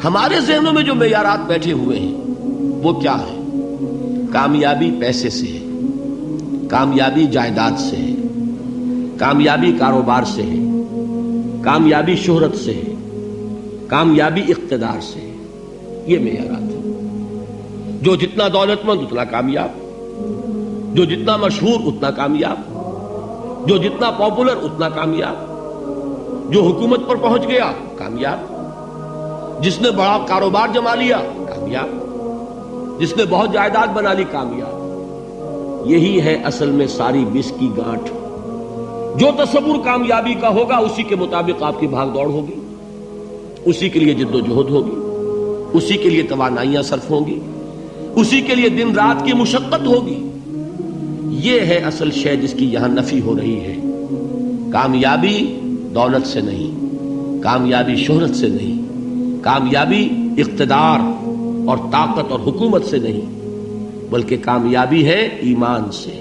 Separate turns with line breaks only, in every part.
ہمارے ذہنوں میں جو معیارات بیٹھے ہوئے ہیں وہ کیا ہے؟ کامیابی پیسے سے ہے، کامیابی جائیداد سے ہے، کامیابی کاروبار سے ہے، کامیابی شہرت سے ہے، کامیابی اقتدار سے ہے. یہ معیارات ہیں. جو جتنا دولت مند اتنا کامیاب، جو جتنا مشہور اتنا کامیاب، جو جتنا پاپولر اتنا کامیاب، جو حکومت پر پہنچ گیا کامیاب، جس نے بڑا کاروبار جما لیا کامیاب، جس نے بہت جائیداد بنا لی کامیاب. یہی ہے اصل میں ساری بس کی گانٹھ. جو تصور کامیابی کا ہوگا اسی کے مطابق آپ کی بھاگ دوڑ ہوگی، اسی کے لیے جد و جہد ہوگی، اسی کے لیے توانائیاں صرف ہوں گی، اسی کے لیے دن رات کی مشقت ہوگی. یہ ہے اصل شے جس کی یہاں نفی ہو رہی ہے. کامیابی دولت سے نہیں، کامیابی شہرت سے نہیں، کامیابی اقتدار اور طاقت اور حکومت سے نہیں، بلکہ کامیابی ہے ایمان سے،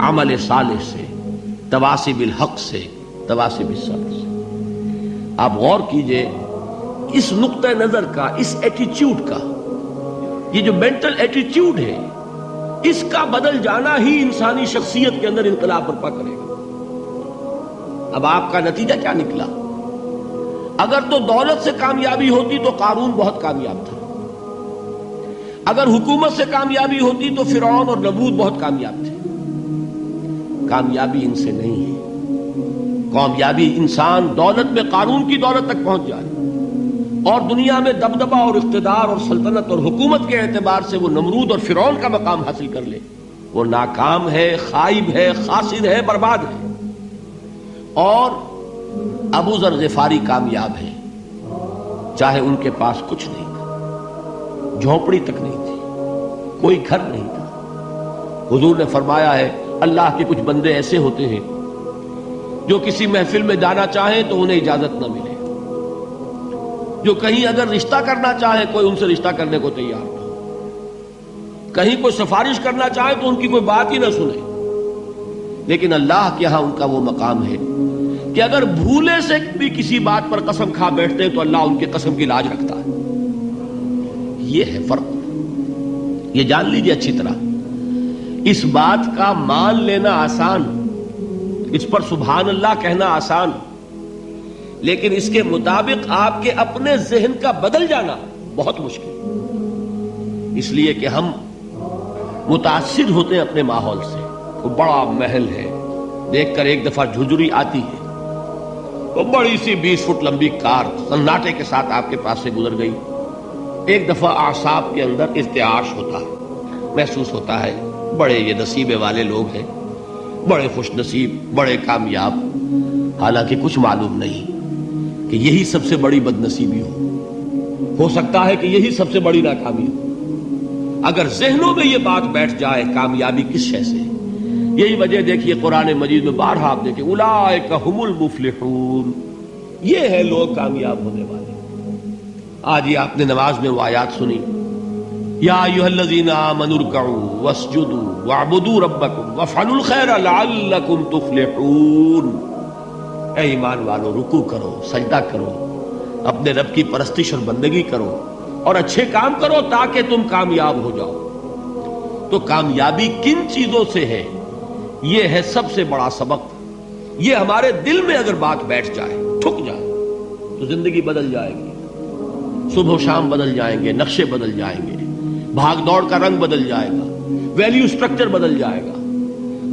عمل صالح سے، تواصی بالحق سے، تواصی بالصبر سے. آپ غور کیجئے اس نقطہ نظر کا، اس ایٹیچیوڈ کا، یہ جو مینٹل ایٹیچیوڈ ہے اس کا بدل جانا ہی انسانی شخصیت کے اندر انقلاب برپا کرے گا. اب آپ کا نتیجہ کیا نکلا؟ اگر تو دولت سے کامیابی ہوتی تو قارون بہت کامیاب تھا، اگر حکومت سے کامیابی ہوتی تو فرعون اور نمرود بہت کامیاب تھے. کامیابی ان سے نہیں ہے. کامیابی انسان دولت میں قارون کی دولت تک پہنچ جائے اور دنیا میں دبدبہ اور اقتدار اور سلطنت اور حکومت کے اعتبار سے وہ نمرود اور فرعون کا مقام حاصل کر لے، وہ ناکام ہے، خائب ہے، خاسر ہے، برباد ہے. اور ابو ذر غفاری کامیاب ہے، چاہے ان کے پاس کچھ نہیں تھا، جھونپڑی تک نہیں تھی، کوئی گھر نہیں تھا. حضور نے فرمایا ہے اللہ کے کچھ بندے ایسے ہوتے ہیں جو کسی محفل میں جانا چاہیں تو انہیں اجازت نہ ملے، جو کہیں اگر رشتہ کرنا چاہے کوئی ان سے رشتہ کرنے کو تیار نہ، کہیں کوئی سفارش کرنا چاہے تو ان کی کوئی بات ہی نہ سنے. لیکن اللہ کے ہاں ان کا وہ مقام ہے کہ اگر بھولے سے بھی کسی بات پر قسم کھا بیٹھتے تو اللہ ان کی قسم کی لاج رکھتا ہے. یہ ہے فرق. یہ جان لیجیے اچھی طرح. اس بات کا مان لینا آسان، اس پر سبحان اللہ کہنا آسان، لیکن اس کے مطابق آپ کے اپنے ذہن کا بدل جانا بہت مشکل. اس لیے کہ ہم متاثر ہوتے ہیں اپنے ماحول سے. وہ بڑا محل ہے، دیکھ کر ایک دفعہ جھجری آتی ہے، وہ بڑی سی 20 فٹ لمبی کار سناٹے کے ساتھ آپ کے پاس سے گزر گئی. ایک دفعہ اعصاب کے اندر ارتعاش ہوتا ہے، محسوس ہوتا ہے بڑے یہ نصیبے والے لوگ ہیں، بڑے خوش نصیب، بڑے کامیاب. حالانکہ کچھ معلوم نہیں کہ یہی سب سے بڑی بد نصیبی ہو سکتا ہے کہ یہی سب سے بڑی ناکامی ہو. اگر ذہنوں میں یہ بات بیٹھ جائے کامیابی کس شے سے. یہی وجہ دیکھیے قرآن مجید میں بارہا آپ دیکھیں اولئک ھم المفلحون، یہ ہے لوگ کامیاب ہونے والے. آج یہ آپ نے نماز میں وہ آیات سنی، یا ایھا الذین آمنوا ارکعوا واسجدوا واعبدوا ربکم وافعلوا الخیر لعلکم تفلحون. اے ایمان والو، رکوع کرو، سجدہ کرو، اپنے رب کی پرستش اور بندگی کرو اور اچھے کام کرو تاکہ تم کامیاب ہو جاؤ. تو کامیابی کن چیزوں سے ہے؟ یہ ہے سب سے بڑا سبق. یہ ہمارے دل میں اگر بات بیٹھ جائے، ٹھک جائے، تو زندگی بدل جائے گی. صبح و شام بدل جائیں گے، نقشے بدل جائیں گے، بھاگ دوڑ کا رنگ بدل جائے گا، ویلیو سٹرکچر بدل جائے گا.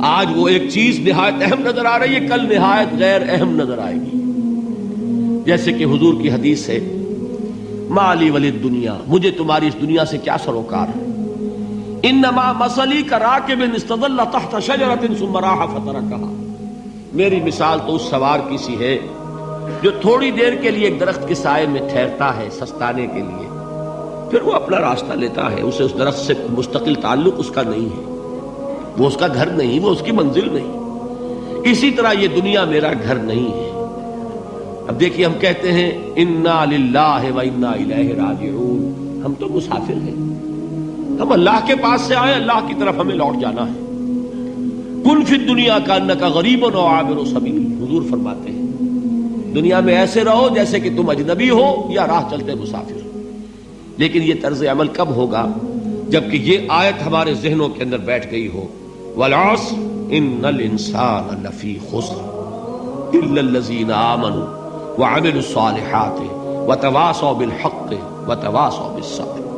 آج وہ ایک چیز نہایت اہم نظر آ رہی ہے، کل نہایت غیر اہم نظر آئے گی. جیسے کہ حضور کی حدیث ہے مالی ولد دنیا، مجھے تمہاری اس دنیا سے کیا سروکار ہے. انما مثلی کراکب استظل تحت شجرۃ ثم راح فترکها، میری مثال تو اس سوار کی سی ہے جو تھوڑی دیر کے لیے ایک درخت کے سائے میں ٹھہرتا ہے سستانے کے لیے، پھر وہ اپنا راستہ لیتا ہے. اسے اس درخت سے مستقل تعلق اس کا نہیں ہے، وہ اس کا گھر نہیں، وہ اس کی منزل نہیں. اسی طرح یہ دنیا میرا گھر نہیں ہے. اب دیکھیے ہم کہتے ہیں انا للہ و انا الیہ راجعون، ہم تو مسافر ہیں، ہم اللہ کے پاس سے آئے، اللہ کی طرف ہمیں لوٹ جانا ہے. کن فی الدنیا کانک غریب و عابر سبیل، حضور فرماتے ہیں دنیا میں ایسے رہو جیسے کہ تم اجنبی ہو یا راہ چلتے مسافر. لیکن یہ طرز عمل کب ہوگا؟ جبکہ یہ آیت ہمارے ذہنوں کے اندر بیٹھ گئی ہو، والعصر ان الانسان لفی خسر الا الذین آمنوا وعملوا الصالحات وتواصوا بالحق وتواصوا بالصبر۔